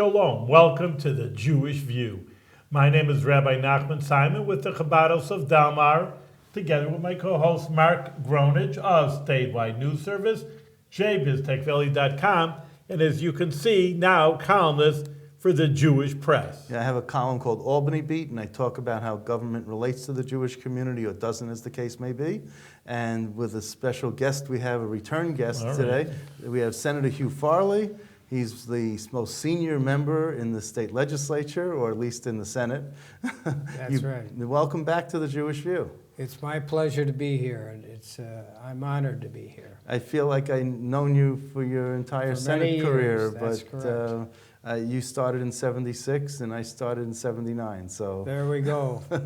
Shalom, welcome to the Jewish View. My name is Rabbi Nachman Simon with the Chabados of Dalmar, together with my co-host Mark Gronich of Statewide News Service, jbiztechvalley.com, and as you can see now, columnist for the Jewish Press. Yeah, I have a column called Albany Beat, and I talk about how government relates to the Jewish community, or doesn't, as the case may be. And with a special guest, we have a return guest today. We have Senator Hugh Farley. He's the most senior member in the state legislature, or at least in the Senate. That's right. Welcome back to the Jewish View. It's my pleasure to be here, and I'm honored to be here. I feel like I've known you for your entire For Senate many career, years, that's correct. You started in '76 and I started in '79. So There we go. Not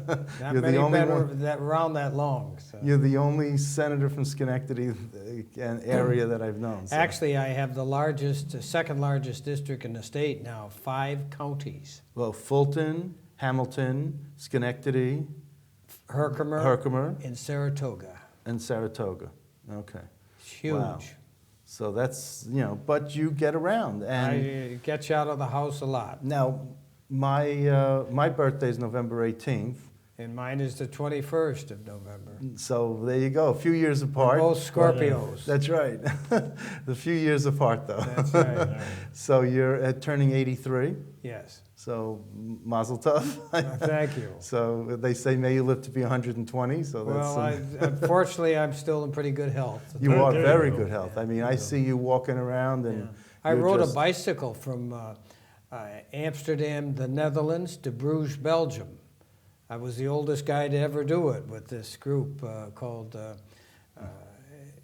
You're the many only better one. that around that long. So. You're the only senator from Schenectady an area that I've known. So. Actually, I have the second largest district in the state now, 5 counties. Well, Fulton, Hamilton, Schenectady, Herkimer, and Saratoga. and Saratoga. Okay. It's huge. Wow. So that's, but you get around. And I get you out of the house a lot. now, my birthday is November 18th. And mine is the 21st of November. So there you go, a few years We're apart. both Scorpios. That's right. A few years apart, though. That's right. So you're turning 83. Yes. So mazel tov. Thank you. So they say may you live to be 120. So that's Well, unfortunately, I'm still in pretty good health. you are There you very go. good health. I mean, I see you walking around and I you're rode a just- bicycle from Amsterdam, the Netherlands, to Bruges, Belgium. I was the oldest guy to ever do it with this group called,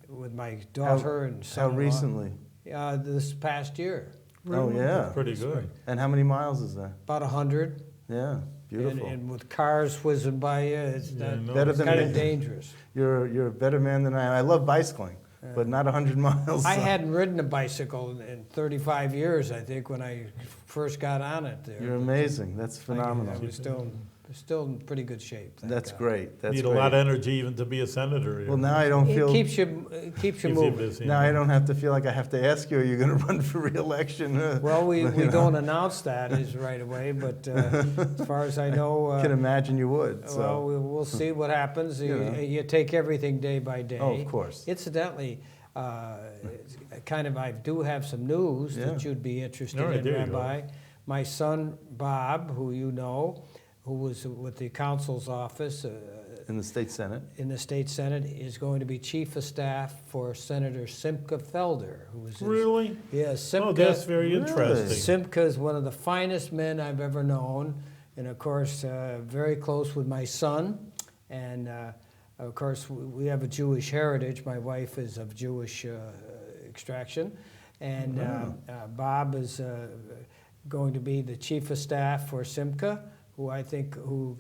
with my daughter and How son-in-law. recently? This past year, Oh yeah. Pretty good. And how many miles is that? about 100. Yeah, beautiful. And with cars whizzing by you, it's Better than kind of me. dangerous. You're a better man than I am. I love bicycling, but not 100 miles. I hadn't ridden a bicycle in 35 years, I think, when I first got on it there. You're amazing. That's I phenomenal. was still in pretty good shape. thank That's God. great. That's Need great. a lot of energy even to be a senator. Well, now I don't It feel. keeps you Keeps you moving. busy. Now I don't have to feel like I have to ask you, are you going to run for re-election? Well, we You know. don't announce that is right away, but as far as I know, I can imagine you would. So. well, we'll see what happens. You know. You take everything day by day. Oh, of course. Incidentally, I do have some news that Yeah. you'd be interested All right, in, there you go. Rabbi. My son Bob, who you know, who was with the counsel's office In the state senate. in the state senate, is going to be chief of staff for Senator Simcha Felder, who is Really? Yeah, Simcha. Oh, that's very Really? interesting. Simcha is one of the finest men I've ever known, and of course, very close with my son. And of course, we have a Jewish heritage. My wife is of Jewish extraction, and Bob is going to be the chief of staff for Simcha, who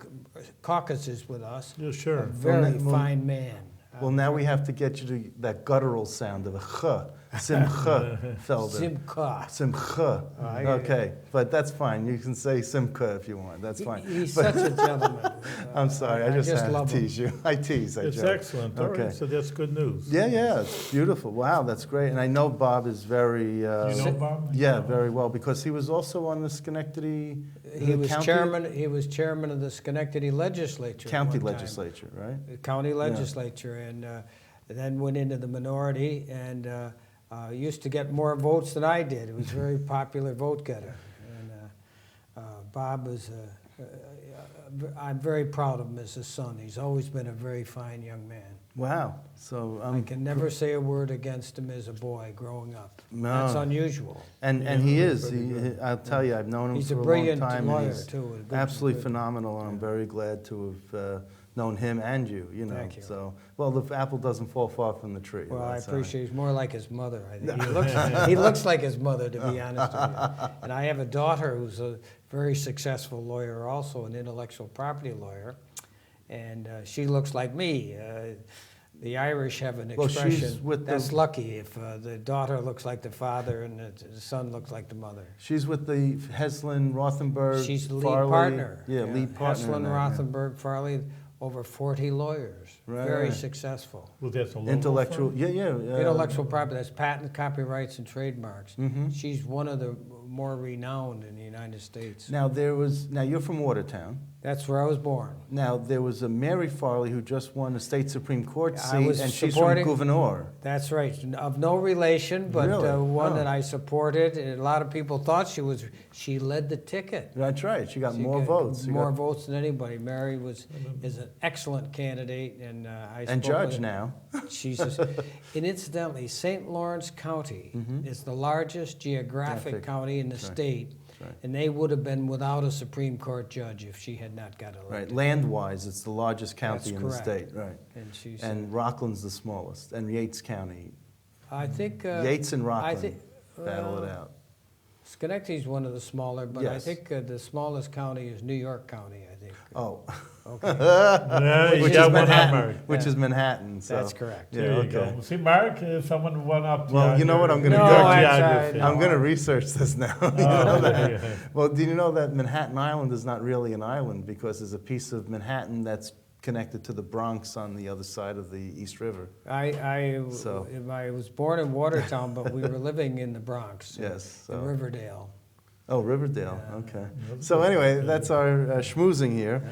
caucuses with us. Yeah, sure. A very Well, fine man. Well, now we have to get you to that guttural sound of a ch. Simcha Felder. Simcha. Simcha. I- Okay, but that's fine. You can say Simcha if you want. That's fine. He's But- such a gentleman. I'm sorry. I just had love to him. tease you. I tease. I It's joke. excellent. All Okay. right, so that's good news. Yeah, it's beautiful. Wow, that's great. And I know Bob is very. You know Bob? Yeah, very well, because he was also on the Schenectady. He was county, chairman. He was chairman of the Schenectady Legislature. at County one time. legislature, right? The county legislature, and then went into the minority, and used to get more votes than I did. He was a very popular vote getter. And Bob is. I'm very proud of him as his son. He's always been a very fine young man. Wow. So I can never say a word against him as a boy growing up. No. That's unusual. And he is. I'll tell you, I've known him He's for a a brilliant long time. and lawyer he's too. a good- absolutely good- phenomenal, and I'm very glad to have known him and you. You know. Thank you. So, well, the apple doesn't fall far from the tree. Well, I That's appreciate he's more like his mother. I think he looks like his mother, to be honest with you. And I have a daughter who's a very successful lawyer, also an intellectual property lawyer, and she looks like me. The Irish have an Well, she's expression, with the- that's lucky if the daughter looks like the father and the son looks like the mother. She's with the Heslin Rothenberg. She's the lead Farley. partner. Yeah, lead partner. in Heslin, that, yeah. Rothenberg, Farley. over 40 lawyers, Right, very right. successful. Well, that's a local Intellectual, firm? yeah. Intellectual property, that's patent, copyrights, and trademarks. Mhm. She's one of the more renowned in the United States. Now, you're from Watertown. That's where I was born. Now, there was a Mary Farley who just won a state Supreme Court I seat, was and she's supporting- from Gouverneur. That's right, of no relation, but Really? one Oh. that I supported. And a lot of people thought she led the ticket. That's right. She got She more got votes. She More got- votes than anybody. Mary is an excellent candidate, and I and spoke judge with her. now. She's just, and incidentally, St. Lawrence County is the largest geographic Geographic. county in the That's right. state, right. and they would have been without a Supreme Court judge if she had not got elected. Right. Land-wise, it's the largest county That's in the correct. state. Right. And she's, And Rockland's the smallest, and Yates County. I think Yates and Rockland think- battle it well, out. Schenectady's one of the smaller, but I Yes. think the smallest county is New York County. I think. Oh, Okay, Yeah, you which got is one up, Manhattan. Mark. Which Yeah. is Manhattan. So. that's correct. Yeah, There you okay. go. See, Mark, someone went up. Well, you know what I'm gonna No, do? actually, I'm no. going to research this now. You Oh, know that? yeah. Well, do you know that Manhattan Island is not really an island because there's a piece of Manhattan that's connected to the Bronx on the other side of the East River? I So- was born in Watertown, but we were living in the Bronx. Yes. In So. Riverdale. Oh, Riverdale. Yeah. Okay. So anyway, that's our schmoozing here.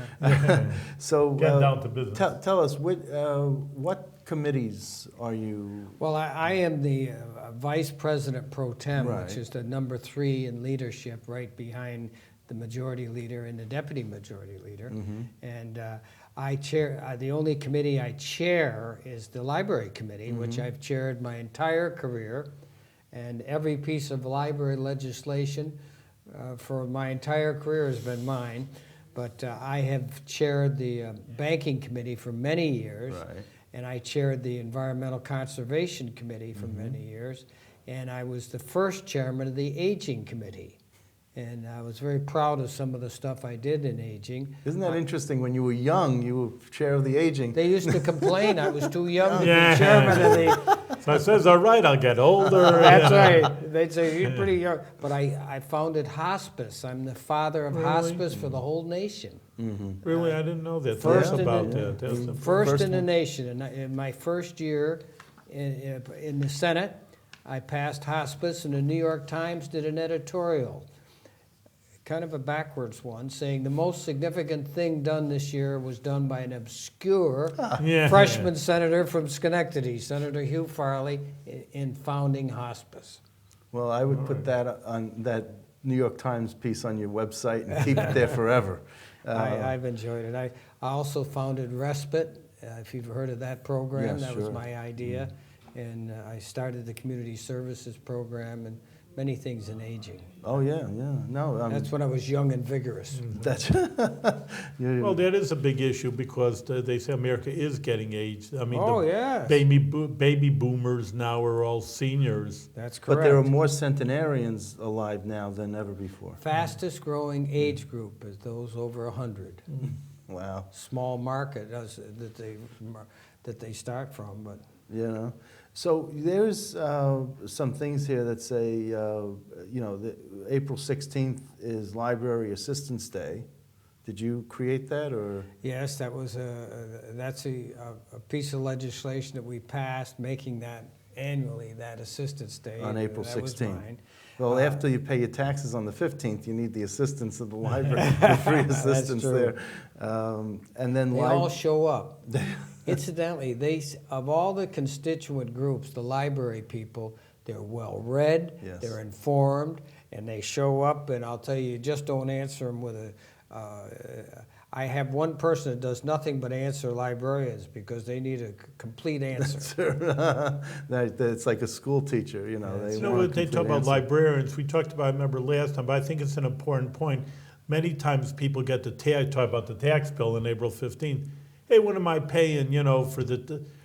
So Get down to business. tell us what committees are you? Well, I am the vice president pro tem, Right. which is the number 3 in leadership, right behind the majority leader and the deputy majority leader. And I chair, the only committee I chair is the library committee, which I've chaired my entire career. And every piece of library legislation for my entire career has been mine. But I have chaired the banking committee for many years. Right. And I chaired the Environmental Conservation Committee for many years. And I was the first chairman of the Aging Committee. And I was very proud of some of the stuff I did in aging. Isn't that interesting? When you were young, you were chair of the aging. They used to complain I was too young to Yeah. be chairman of the... So I says, all right, I'll get older. That's you know. right. They'd say, you're pretty young. But I founded hospice. I'm the father of Really? hospice for the whole nation. Really, I didn't know that. Tell First us in about the- that. That's the First in the one. nation. And in my first year in the Senate, I passed hospice, and the New York Times did an editorial, kind of a backwards one, saying the most significant thing done this year was done by an obscure Yeah. freshman senator from Schenectady, Senator Hugh Farley, in founding hospice. Well, I would put that on that New York Times piece on your website and keep it there forever. I've enjoyed it. I also founded Respite, if you've heard of that program. Yes, That was sure. my idea. And I started the community services program and many things in aging. Oh yeah. No, That's when I was young and vigorous. that's. Well, that is a big issue because they say America is getting aged. I mean, Oh, the yes. baby boomers now are all seniors. That's correct. But there are more centenarians alive now than ever before. Fastest growing age group is those over 100. Wow. Small market that they start from, but You know, so there's some things here that say, April 16th is Library Assistance Day. Did you create that, or? yes, that's a piece of legislation that we passed, making that annually, that assistance day. On April That was 16th. mine. Well, after you pay your taxes on the 15th, you need the assistance of the library, the free assistance true. there. And then They all show up. Incidentally, of all the constituent groups, the library people, they're well-read, Yes. they're informed, and they show up, and I'll tell you just don't answer them with a... I have one person that does nothing but answer librarians because they need a complete answer. It's like a school teacher, you know. That's You know want a what they talk complete about answer. librarians? We talked about, I remember last time, but I think it's an important point. Many times people get talk about the tax bill on April 15th. Hey, what am I paying,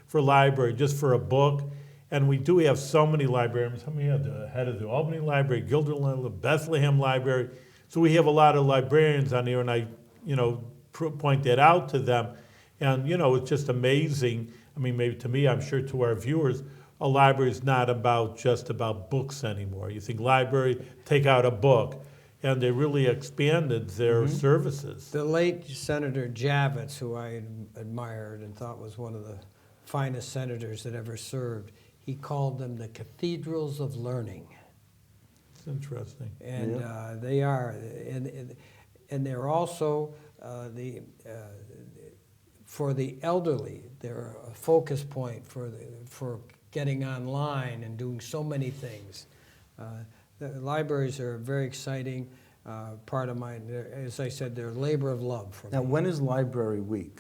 for library, just for a book? And we do have so many librarians. I mean, we have the head of the Albany Library, Guilderland, Bethlehem Library. So we have a lot of librarians on here, and I, point that out to them. And, it's just amazing. I mean, maybe to me, I'm sure to our viewers, a library is not just about books anymore. You think library, take out a book. and they really expanded their services. The late Senator Javits, who I admired and thought was one of the finest senators that ever served, he called them the cathedrals of learning. It's interesting. And they are, and they're also for the elderly. They're a focus point for getting online and doing so many things. The libraries are a very exciting part of my, as I said, they're a labor of love for me. Now, when is Library Week?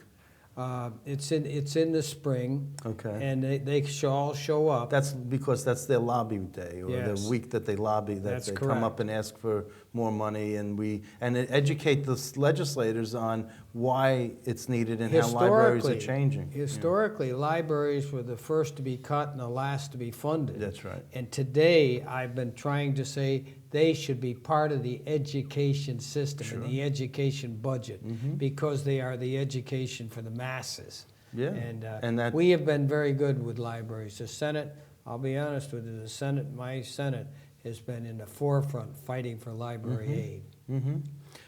It's in the spring. Okay. And they all show up. That's because that's their lobby day, or Yes. the week that they lobby, that That's they correct. come up and ask for more money, and educate the legislators on why it's needed and how libraries are changing. Historically, libraries were the first to be cut and the last to be funded. That's right. And today, I've been trying to say they should be part of the education system and the education budget, because they are the education for the masses. Yeah. And that we have been very good with libraries. The Senate, I'll be honest with you, my Senate has been in the forefront fighting for library aid.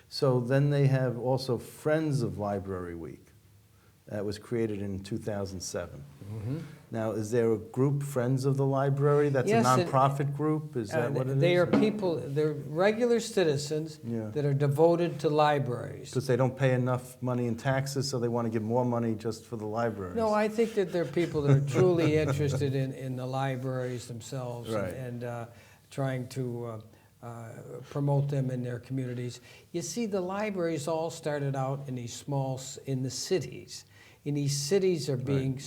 So then they have also Friends of Library Week. That was created in 2007. Now, is there a group, Friends of the Library? That's Yes, a nonprofit group? Is that what it is? They are people, they're regular citizens that are devoted to libraries. Because they don't pay enough money in taxes, so they want to give more money just for the libraries. No, I think that they're people that are truly interested in the libraries themselves, Right. and trying to promote them in their communities. You see, the libraries all started out in these in the cities. And these cities are being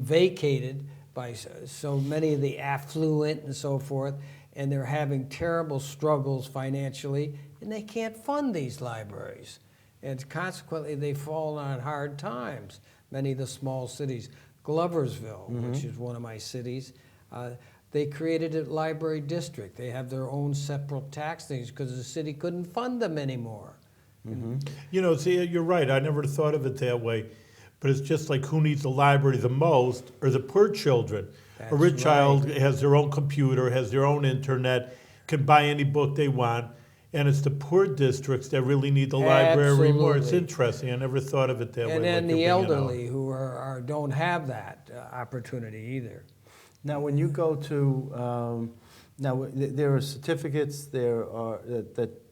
vacated by so many of the affluent and so forth, and they're having terrible struggles financially, and they can't fund these libraries. And consequently, they fall on hard times. Many of the small cities, Gloversville, which is one of my cities, they created a library district. They have their own separate tax things because the city couldn't fund them anymore. You know, see, you're right. I never thought of it that way. But it's just like who needs the library the most are the poor children. A rich child has their own computer, has their own internet, can buy any book they want. And it's the poor districts that really need the library more. It's interesting. I never thought of it that way. And then like the you're bringing out. elderly who don't have that opportunity either. Now, when you go to, there are certificates there are that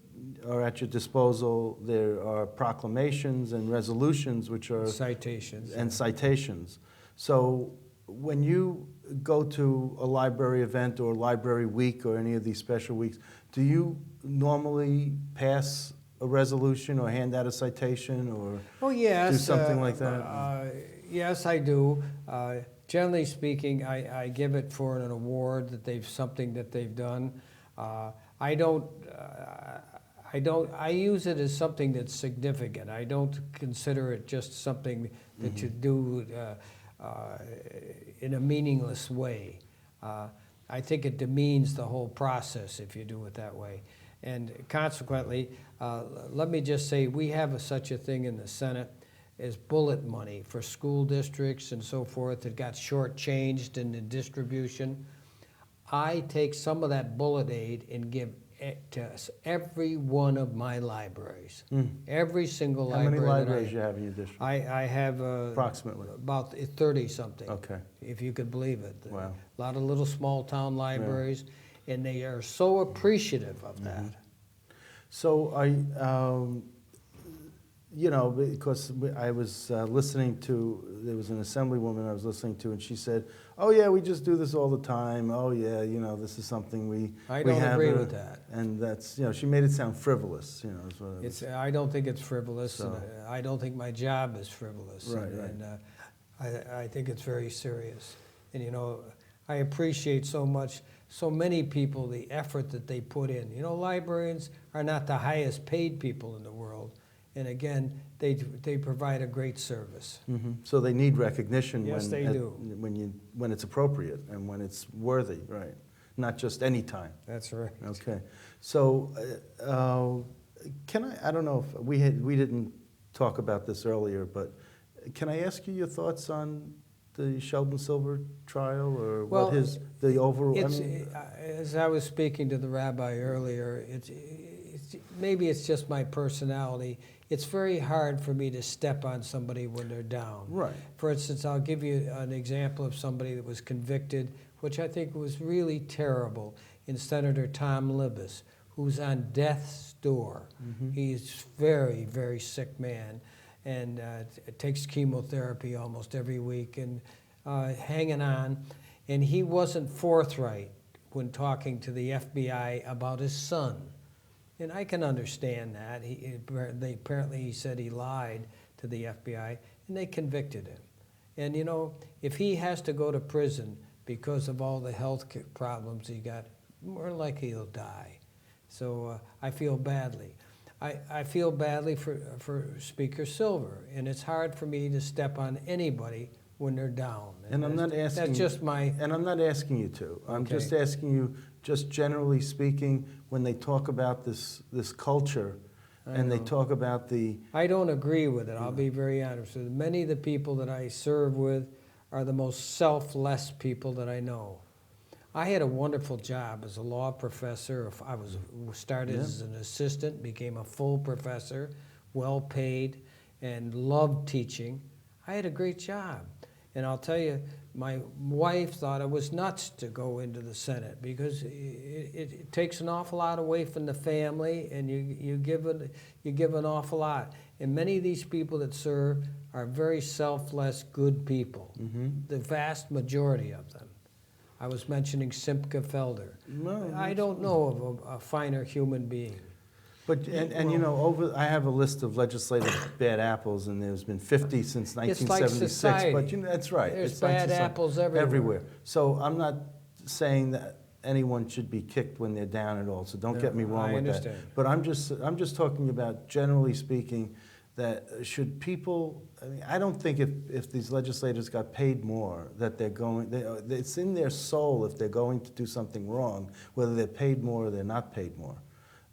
are at your disposal. There are proclamations and resolutions, which are Citations. and citations. So when you go to a library event or library week or any of these special weeks, do you normally pass a resolution or hand out a citation or yes, do something like that? Yes, I do. Generally speaking, I give it for an award something that they've done. I use it as something that's significant. I don't consider it just something that you do in a meaningless way. I think it demeans the whole process if you do it that way. And consequently, let me just say, we have such a thing in the Senate as bullet money for school districts and so forth that got shortchanged in the distribution. I take some of that bullet aid and give it to every one of my libraries. Every single How library. many libraries do you have in your district? I have Approximately. about 30-something. Okay. If you could believe it. Wow. A lot of little small town libraries, and they are so appreciative of that. So because I was listening to, there was an assemblywoman I was listening to, and she said, "Oh yeah, we just do this all the time. Oh yeah, this is something we don't have agree with that." And that's, she made it sound frivolous. Is what it was. I don't think it's frivolous. So- And I don't think my job is frivolous. Right, And I think it's very serious. And I appreciate so many people, the effort that they put in. Librarians are not the highest paid people in the world. And again, they provide a great service. So they need recognition Yes, they do. when it's appropriate and when it's worthy, right? Not just any time. That's right. Okay. So I don't know if we didn't talk about this earlier, but can I ask you your thoughts on the Sheldon Silver trial, or Well, what the overall? It's, as I was speaking to the rabbi earlier, maybe it's just my personality. It's very hard for me to step on somebody when they're down. Right. For instance, I'll give you an example of somebody that was convicted, which I think was really terrible, in Senator Tom Libous, who's on death's door. He's very, very sick man, and takes chemotherapy almost every week, and hanging on. And he wasn't forthright when talking to the FBI about his son. And I can understand that. Apparently he said he lied to the FBI, and they convicted him. And you know, if he has to go to prison because of all the health problems he got, more likely he'll die. So I feel badly. I feel badly for Speaker Silver, and it's hard for me to step on anybody when they're down. And I'm not asking. That's just my. And I'm not asking you to. I'm Okay. just asking you, just generally speaking, when they talk about this culture, and they know. talk about the. I don't agree with it. I'll be very honest with you. Many of the people that I serve with are the most selfless people that I know. I had a wonderful job as a law professor. I started as an assistant, became a full professor, well paid, and loved teaching. I had a great job. And I'll tell you, my wife thought I was nuts to go into the Senate because it takes an awful lot away from the family, and you give an awful lot. And many of these people that serve are very selfless, good people. The vast majority of them. I was mentioning Simca Felder. No, I don't know of a finer human being. But you know, I have a list of legislative bad apples, and there's been 50 since 1976. society. But that's right. There's It's bad apples everywhere. So I'm not saying that anyone should be kicked when they're down at all. So don't get me wrong I with understand. that. But I'm just talking about, generally speaking, that should people. I mean, I don't think if these legislators got paid more, that it's in their soul if they're going to do something wrong, whether they're paid more or they're not paid more.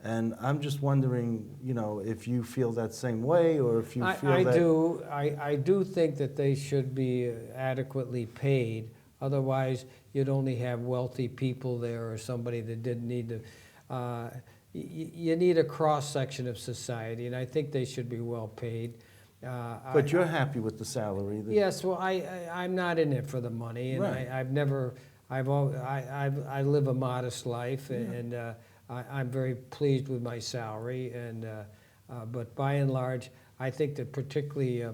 And I'm just wondering, you know, if you feel that same way, or if you feel that... I do think that they should be adequately paid. Otherwise, you'd only have wealthy people there, or somebody that didn't need to. You need a cross-section of society, and I think they should be well paid. But you're happy with the salary? Yes, well, I'm not in it for the money, and Right. I live a modest life, and I'm very pleased with my salary, and but by and large, I think that particularly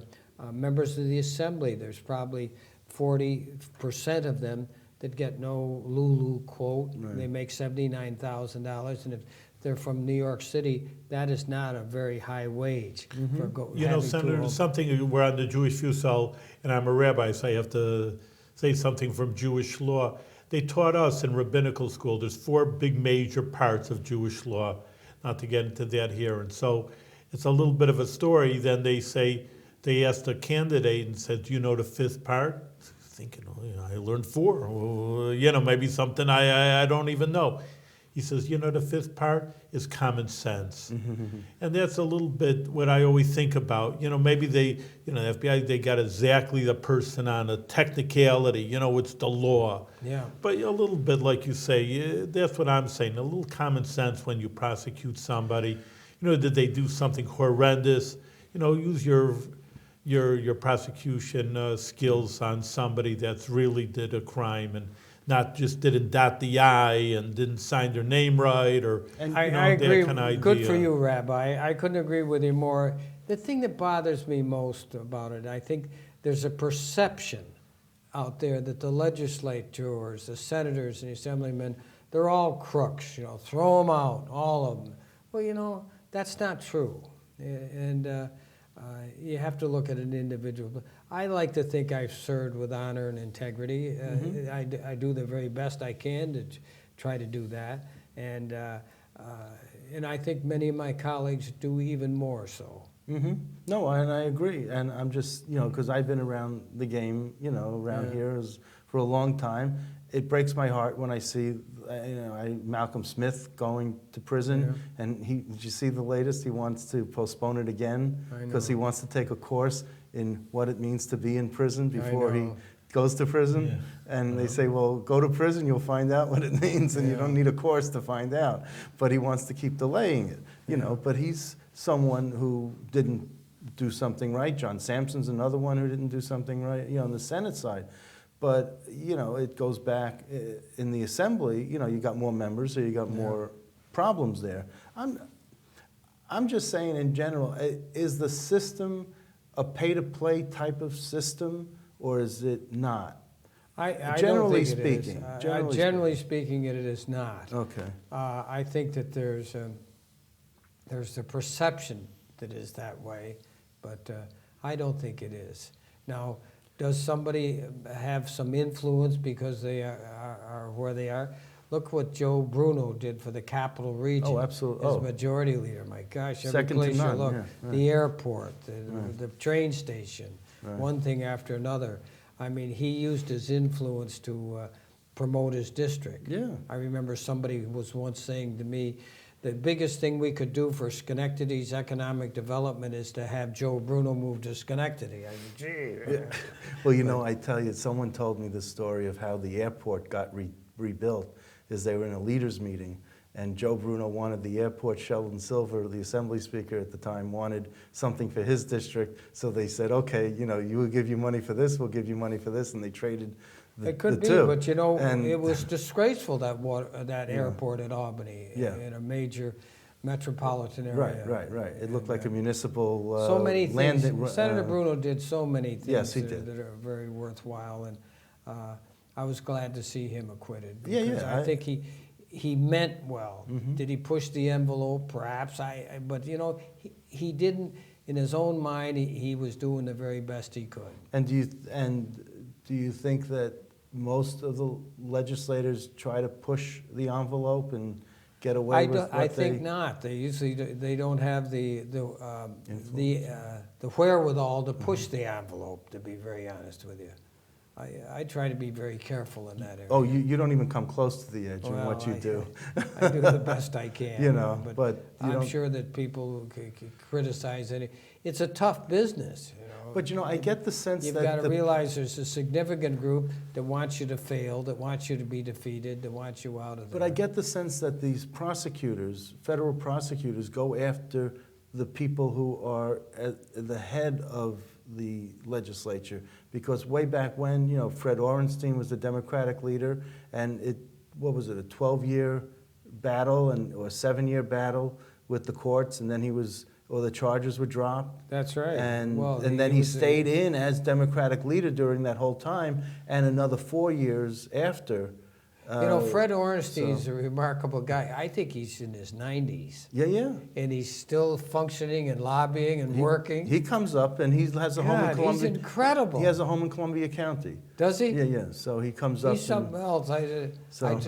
members of the Assembly, there's probably 40% of them that get no Lulu quote. Right. They make $79,000, and if they're from New York City, that is not a very high wage for You know, Senator, something, we're on the Jewish Fusel, and I'm a rabbi, so I have to say something from Jewish law. They taught us in rabbinical school, there's 4 big major parts of Jewish law, not to get into that here. And so it's a little bit of a story. Then they asked a candidate and said, do you know the 5th part? Thinking, oh, you know, I learned 4. Well, you know, maybe something I don't even know. He says, you know, the 5th part is common sense. And that's a little bit what I always think about. You know, maybe the FBI, they got exactly the person on a technicality, you know, it's the law. Yeah. But a little bit, like you say, that's what I'm saying, a little common sense when you prosecute somebody. You know, did they do something horrendous? You know, use your prosecution skills on somebody that's really did a crime and not just didn't dot the I and didn't sign their name right, or I agree. Good for you, Rabbi. I couldn't agree with you more. The thing that bothers me most about it, I think there's a perception out there that the legislators, the senators and the assemblymen, they're all crooks. You know, throw them out, all of them. Well, you know, that's not true, and you have to look at an individual. I like to think I've served with honor and integrity. I do the very best I can to try to do that, and I think many of my colleagues do even more so. No, and I agree. And I'm just, you know, because I've been around the game, you know, around here for a long time. It breaks my heart when I see, Malcolm Smith going to prison, and did you see the latest? He wants to postpone it again because he wants to take a course in what it means to be in prison before he goes to prison, Yeah. and they say, well, go to prison, you'll find out what it means, and you don't need a course to find out. But he wants to keep delaying it, you know. But he's someone who didn't do something right. John Sampson's another one who didn't do something right, you know, on the Senate side. But, you know, it goes back in the Assembly, you know, you got more members, so you got more problems there. I'm just saying in general, is the system a pay-to-play type of system, or is it not? Generally speaking. Generally speaking, it is not. Okay. I think that there's the perception that is that way, but I don't think it is. Now, does somebody have some influence because they are where they are? Look what Joe Bruno did for the Capital Region. Oh, absolutely. As Oh. majority leader. My gosh, every Second to place you none, look. yeah, right. The airport, the train station, Right. one thing after another. I mean, he used his influence to promote his district. Yeah. I remember somebody was once saying to me, the biggest thing we could do for Schenectady's economic development is to have Joe Bruno move to Schenectady. I mean, gee. Well, you know, I tell you, someone told me the story of how the airport got rebuilt, is they were in a leaders meeting, and Joe Bruno wanted the airport. Sheldon Silver, the Assembly Speaker at the time, wanted something for his district, so they said, okay, you know, you will give you money for this, we'll give you money for this, and they traded It could be, two. but you know, And- it was disgraceful, that airport at Albany, Yeah. in a major metropolitan area. Right. It looked like a municipal So many things. land. Senator Bruno did so many things Yes, he did. that are very worthwhile, and I was glad to see him acquitted. Yeah, because yeah, I think he meant well. Mhm. Did he push the envelope? Perhaps. But you know, he didn't. In his own mind, he was doing the very best he could. And do you think that most of the legislators try to push the envelope and get away with what I think not. They usually they don't have the wherewithal to push the envelope. To be very honest with you, I try to be very careful in that area. Oh, you don't even come close to the edge in Well, what you do. I do the best I can. You know, but you I'm don't- sure that people could criticize any. It's a tough business, you know. But you know, I get the sense You've that got to realize there's a significant group that wants you to fail, that wants you to be defeated, that wants you out of there. But I get the sense that these prosecutors, federal prosecutors, go after the people who are at the head of the legislature. Because way back when, you know, Fred Orenstein was the Democratic leader, and what was it, a 12-year battle or a 7-year battle with the courts, and then the charges were dropped. That's right. And, Well, and then he was stayed in as Democratic leader during that whole time, and another 4 years after. You know, Fred Orenstein's so- a remarkable guy. I think he's in his 90s, Yeah. and he's still functioning and lobbying and working. He comes up and he has a home in God, Columbia. he's incredible. He has a home in Columbia County. Does he? Yeah. So he comes up. He's something else. I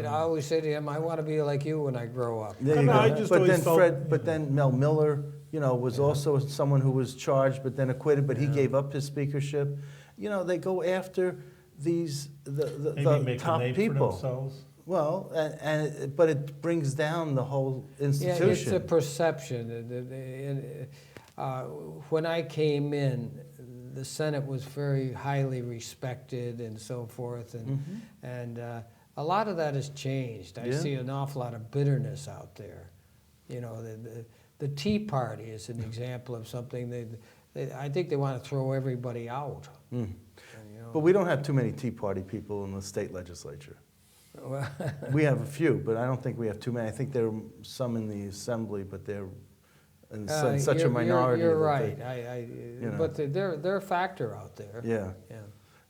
always say to him, I want to be like you when I grow up. There you No, go. I just but always then felt- but then Mel Miller, you know, was also someone who was charged but then acquitted, but he gave up his speakership. You know, they go after Maybe the make top a name people. for themselves. Well, but it brings down the whole institution. Yeah, it's a perception. When I came in, the Senate was very highly respected and so forth, and a lot of that has changed. I Yeah. see an awful lot of bitterness out there. You know, the Tea Party is an example of something I think they want to throw everybody out. Mm. And, you know, But we don't have too many Tea Party people in the state legislature. well, We have a few, but I don't think we have too many. I think there are some in the assembly, but they're in such a minority. You're that right. you know. But they're a factor out there. Yeah. Yeah.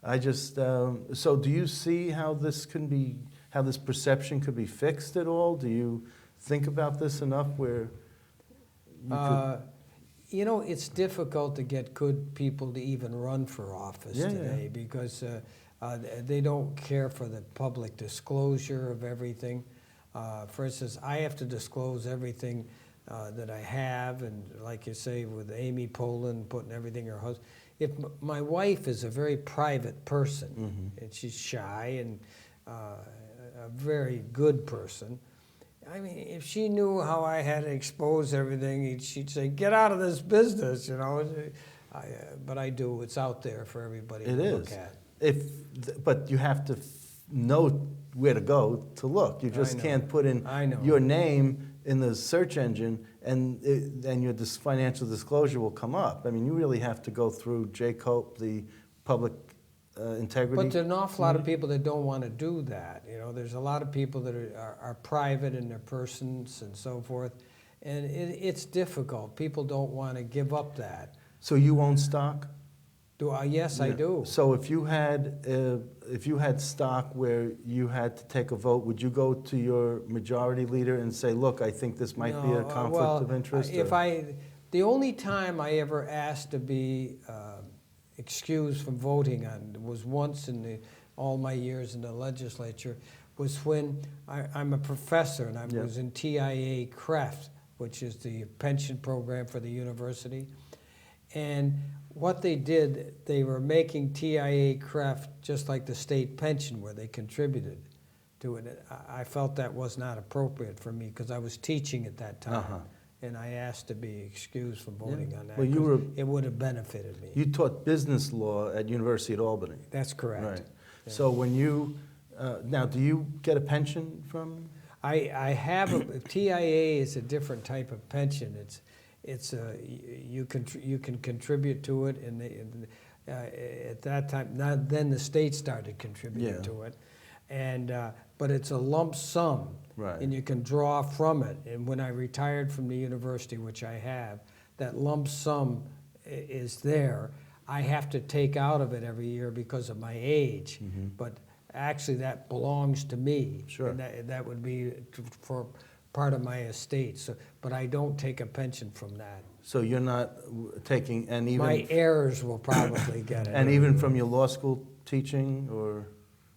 I just, so do you see how this perception could be fixed at all? Do you think about this enough where you could? You know, it's difficult to get good people to even run for office today because they don't care for the public disclosure of everything. For instance, I have to disclose everything that I have, and like you say, with Amy Poland putting everything in her house. If my wife is a very private person, and she's shy and a very good person, I mean, if she knew how I had to expose everything, she'd say, "Get out of this business," you know. But I do. It's out there for everybody to look at. but you have to know where to go to look. You just know. can't put in I know. your name in the search engine and your financial disclosure will come up. I mean, you really have to go through JCOPE, the public integrity. But there's an awful lot of people that don't want to do that. There's a lot of people that are private in their persons and so forth, and it's difficult. People don't want to give up that. So you own stock? Do I? Yes, I do. So if you had stock where you had to take a vote, would you go to your majority leader and say, "Look, I think this might be a conflict of interest"? The only time I ever asked to be excused from voting was once in all my years in the legislature, was when I'm a professor and I was in TIA CREF, which is the pension program for the university, and what they did, they were making TIA CREF just like the state pension where they contributed to it. I felt that was not appropriate for me because I was teaching at that time. And I asked to be excused from voting on that. Well, it would have benefited me. You taught business law at University at Albany. That's correct. Right. Yeah. So when you, now do you get a pension from? I have TIA is a different type of pension. You can contribute to it, and at that time, then the state started contributing to it, and but it's a lump sum, Right. and you can draw from it. And when I retired from the university, which I have, that lump sum is there. I have to take out of it every year because of my age, but actually that belongs to me. Sure. And that would be for part of my estate. So, but I don't take a pension from that. So you're not taking, and even My heirs will probably get it. and even from your law school teaching, or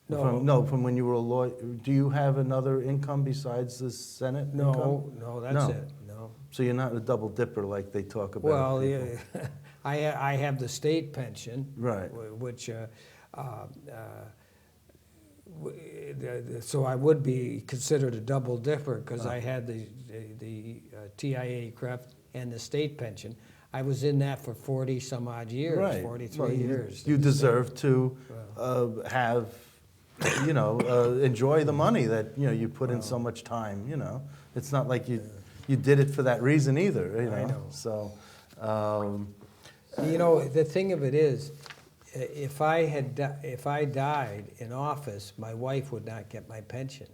No. from when you were a lawyer. Do you have another income besides the Senate income? No, that's No. it. No. So you're not a double dipper like they talk about. Well, people. yeah, I have the state pension, Right. Which so I would be considered a double dipper because I had the TIA CREF and the state pension. I was in that for 40 some odd years, Right. 43 Well, years. You deserve to have, enjoy the money that you put in so much time. It's not like you did it for that reason either. I know. So. The thing of it is, if I died in office, my wife would not get my pension,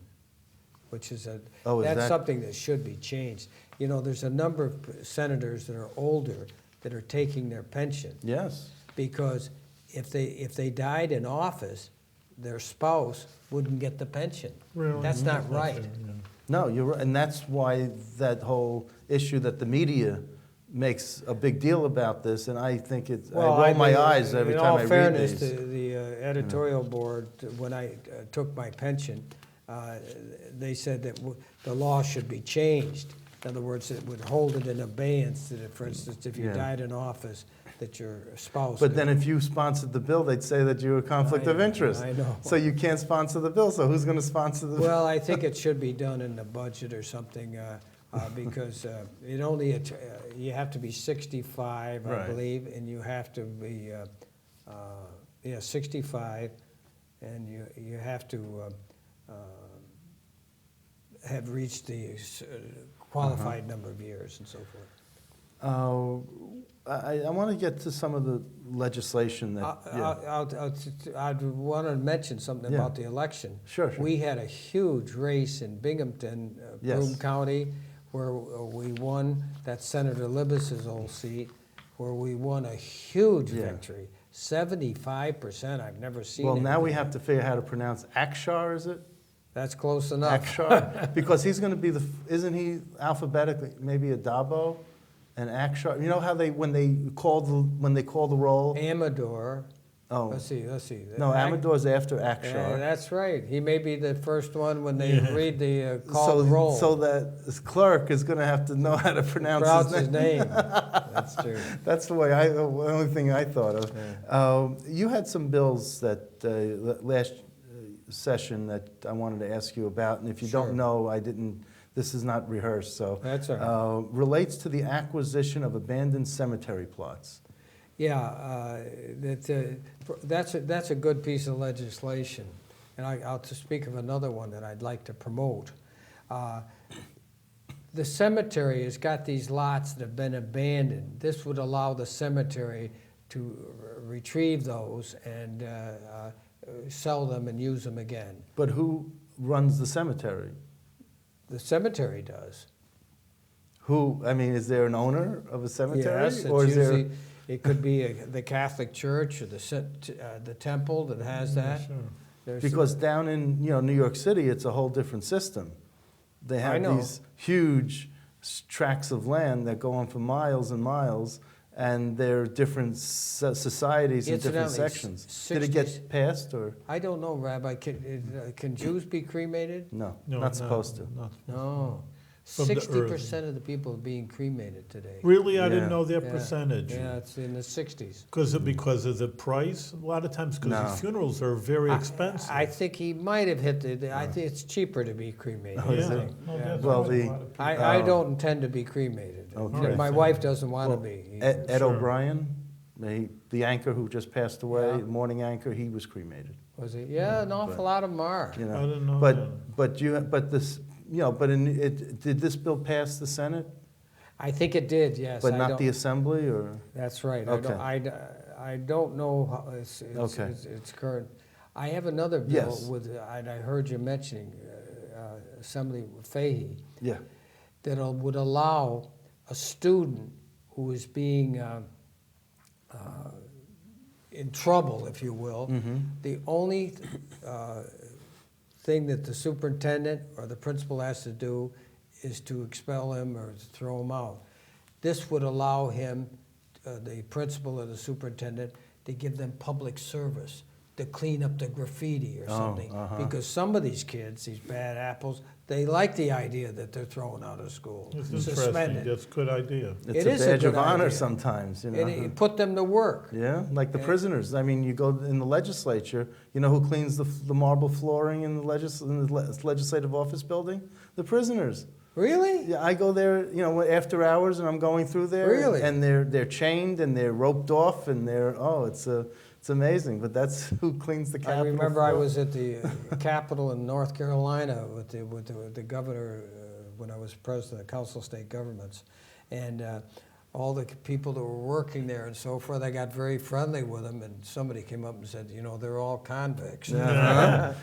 which is that's something that should be changed. There's a number of senators that are older that are taking their pension. Yes. Because if they died in office, their spouse wouldn't get the pension. Really? That's not right. fair, yeah. No, you're right, and that's why that whole issue that the media makes a big deal about this, and I think I roll my eyes every time I read these. In all fairness, the editorial board, when I took my pension, they said that the law should be changed. In other words, it would hold it in abeyance that, for instance, if you died in office, that your spouse. But then if you sponsored the bill, they'd say that you're a conflict of interest. I know. So you can't sponsor the bill, so who's going to sponsor the bill? Well, I think it should be done in the budget or something, because it only, you have to be 65, I Right. believe, and you have to be, 65, and you have to have reached the qualified number of years and so forth. I want to get to some of the legislation that. I'd want to mention something about the election. Sure. We had a huge race in Binghamton, Broome County, where we won. That's Senator Libis's old seat, where we won a huge victory. 75%. I've never seen. Well, now anything. we have to figure out how to pronounce Akshar, is it? That's close enough. Akshar, because he's going to be isn't he alphabetically maybe Adabo and Akshar? You know how when they call the roll? Amador. Oh. Let's see. No, Amador's after Akshar. That's right. He may be the first one when they read the call the roll. So that his clerk is going to have to know how to pronounce his name. That's true. That's the only thing I thought of. Yeah. You had some bills that last session that I wanted to ask you about, and if you don't know, this is not rehearsed, so. That's all right. Relates to the acquisition of abandoned cemetery plots. Yeah, that's a good piece of legislation. And I'll to speak of another one that I'd like to promote. The cemetery has got these lots that have been abandoned. This would allow the cemetery to retrieve those and sell them and use them again. But who runs the cemetery? The cemetery does. Who, I mean, is there an owner of a cemetery? Yes, it's or is usually, there? it could be the Catholic Church or the temple that has that. Sure. There's- Because down in New York City, it's a whole different system. They I have know. these huge tracts of land that go on for miles and miles, and there are different societies in different Incidentally, sections. Did it get passed or I don't know, Rabbi. Can Jews be cremated? no? No, Not supposed to. not- No. From the earth. 60% of the people are being cremated today. Really, I Yeah. didn't know that Yeah. percentage. Yeah, it's in the 60s. Because of the price? A lot of times because No. these funerals are very expensive. I think he might have hit I think it's cheaper to be cremated. Oh, is I it? think. No, Yeah. that's Well, what the- a lot of people- I don't intend to be cremated. Okay. My wife doesn't want to be. Ed Sure. O'Brien, the anchor who just passed away, Yeah. the morning anchor, he was cremated. Was he? Yeah, an awful lot of them are. You know, I didn't know but that. but this did this bill pass the Senate, I think it did, yes. but I not don't- the Assembly, or That's right. Okay. I don't know how Okay. it's current. I have another bill Yes. with, and I heard you mentioning Assembly Fahey, yeah, that would allow a student who is being in trouble, if you will, the only thing that the superintendent or the principal has to do is to expel him or to throw him out. This would allow him, the principal or the superintendent, to give them public service, to clean up the graffiti or something. Because some of these kids, these bad apples, they like the idea that they're thrown out of school, It's interesting. suspended. That's a good idea. it's It a is a badge of good honor idea. sometimes. You know, And it put them to work. yeah, like the prisoners. I mean, you go in the legislature. You know who cleans the marble flooring in the legislative office building? The prisoners. Really? Yeah, I go there, after hours, and I'm going through there. Really? And they're chained and they're roped off, and it's amazing. But that's who cleans the I Capitol. remember I floor. was at the Capitol in North Carolina with the governor when I was president of the Council of State Governments, and all the people that were working there and so forth. I got very friendly with them, and somebody came up and said, they're all convicts. I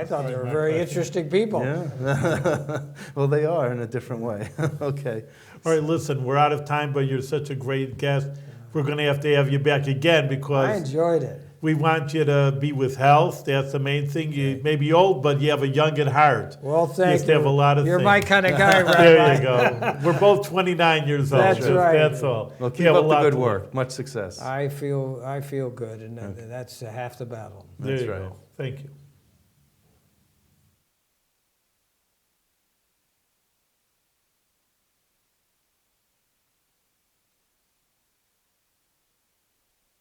thought they were very interesting people. Yeah. Well, they are in a different way. Okay. All right, listen, we're out of time, but you're such a great guest. We're going to have you back again I because enjoyed it. we want you to be with health. That's the main thing. You may be old, but you have a young at heart. Well, thank Just have you. a lot of You're things. my kind of guy, Rabbi. There you go. We're both 29 years old. That's right. That's all. Well, You keep have a up the lot good to- work. Much success. I feel good, and that's half the battle. There That's you right. go. Thank you.